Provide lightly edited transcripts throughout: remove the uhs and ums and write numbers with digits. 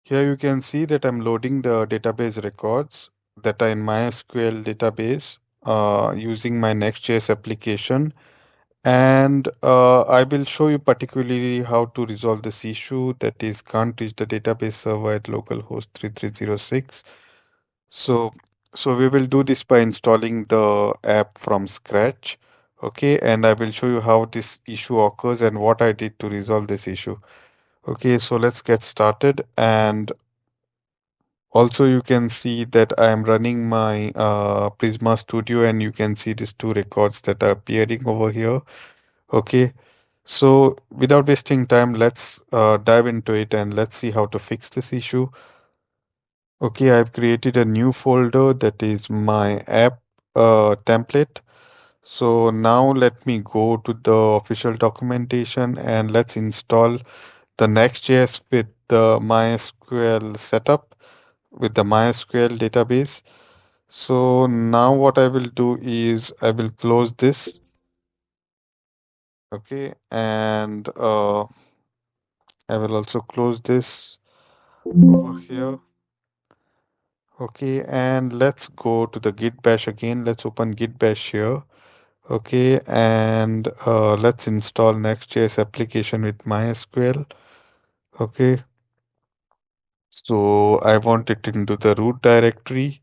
Here you can see that I'm loading the database records that are in MySQL database using my Next.js application. And I will show you particularly how to resolve this issue that is can't reach the database server at localhost 3306. So, so we will do this by installing the app from scratch. Okay, and I will show you how this issue occurs and what I did to resolve this issue. Okay, so let's get started. And also you can see that I am running my Prisma Studio, and you can see these two records that are appearing over here. Okay, so without wasting time, let's dive into it and let's see how to fix this issue. Okay, I've created a new folder that is my app template. So now let me go to the official documentation and let's install the Next.js with the MySQL setup with the MySQL database. So now what I will do is I will close this. Okay, and I will also close this over here. Okay, and let's go to the Git bash again. Let's open Git bash here. Okay, and let's install Next.js application with MySQL. Okay, so I want it into the root directory.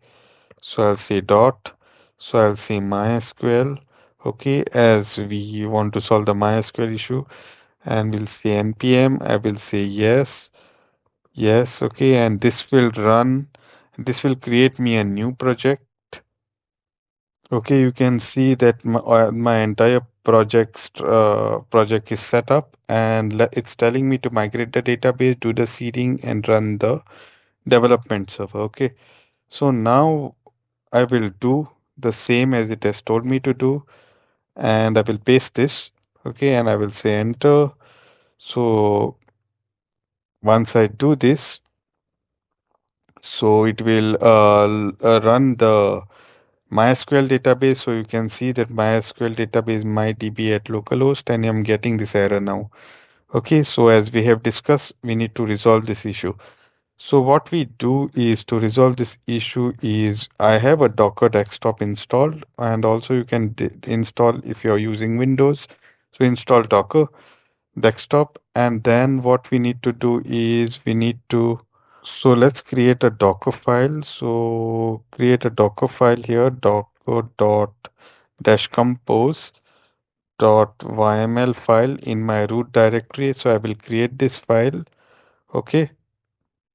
So I'll say dot. So I'll say MySQL. Okay, as we want to solve the MySQL issue, and we'll say npm. I will say yes, yes. Okay, and this will run. This will create me a new project. Okay, you can see that my entire project is set up, and it's telling me to migrate the database, do the seeding, and run the development server. Okay, so now I will do the same as it has told me to do, and I will paste this. Okay, and I will say enter. So once I do this, so it will run the MySQL database. So you can see that MySQL database MyDB at localhost, and I'm getting this error now. Okay, so as we have discussed, we need to resolve this issue. So what we do is to resolve this issue is I have a Docker desktop installed, and also you can install if you're using Windows. So install Docker desktop, and then what we need to do is we need to so let's create a Docker file. So create a Docker file here, docker dot dash compose dot yml file in my root directory. So I will create this file. Okay.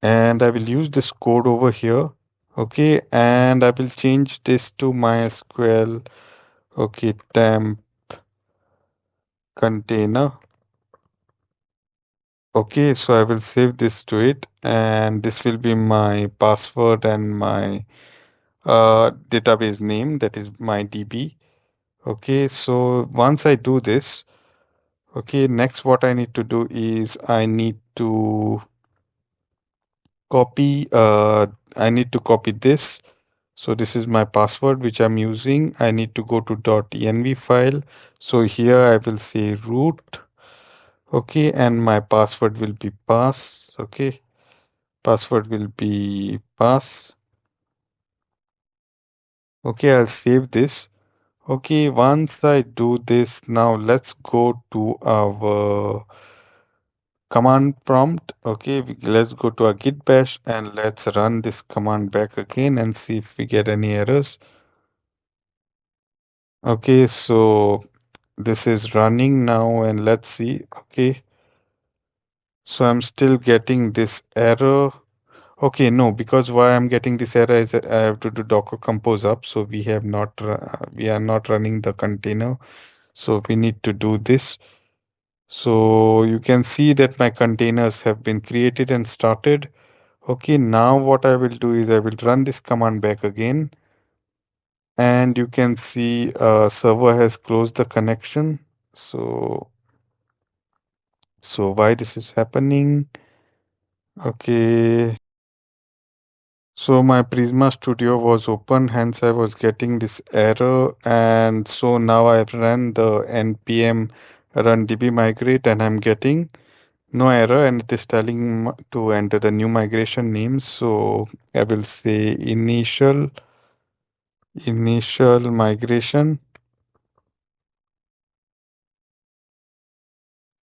And I will use this code over here. Okay. And I will change this to MySQL. Okay. Temp container. Okay. So I will save this to it. And this will be my password and my database name, that is my DB. Okay, so once I do this, okay, next what I need to do is copy I need to copy this. So this is my password which I'm using. I need to go to .env file. So here I will say root. Okay, and my password will be pass. Okay, password will be pass. Okay, I'll save this. Okay, once I do this, now let's go to our command prompt. Okay, let's go to our git bash and let's run this command back again and see if we get any errors. Okay, so this is running now and let's see. Okay, so I'm still getting this error. Okay, no, because why I'm getting this error is that I have to do Docker compose up. So we are not running the container. So we need to do this. So you can see that my containers have been created and started. Okay, now what I will do is I will run this command back again. And you can see server has closed the connection. So why this is happening? Okay. So my Prisma Studio was open, hence I was getting this error. And so now I've run the npm run db migrate and I'm getting No error, and it is telling to enter the new migration name. So I will say initial migration.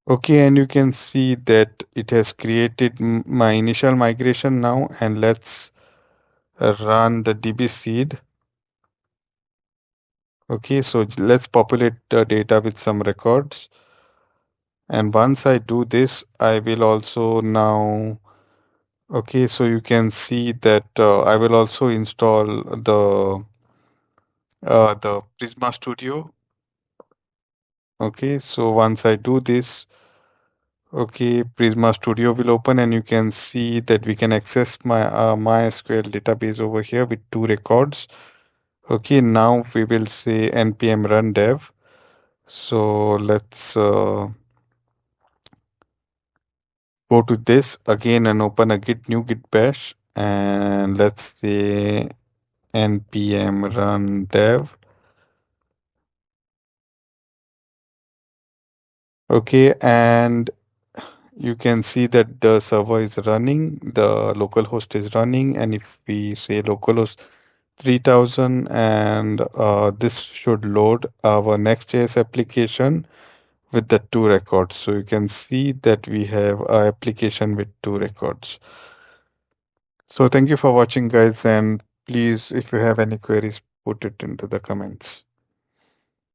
Okay, and you can see that it has created my initial migration now, and let's run the DB seed. Okay, so let's populate the data with some records. And once I do this, I will also now, okay, so you can see that I will also install the Prisma Studio. Okay, so once I do this, okay, Prisma Studio will open and you can see that we can access my MySQL database over here with two records. Okay, now we will say npm run dev. So let's go to this again and open a git new git bash and let's say npm run dev. Okay, and you can see that the server is running, the localhost is running, and if we say localhost 3000 and this should load our Next.js application with the two records. So you can see that we have our application with two records. So thank you for watching guys, and please if you have any queries put it into the comments.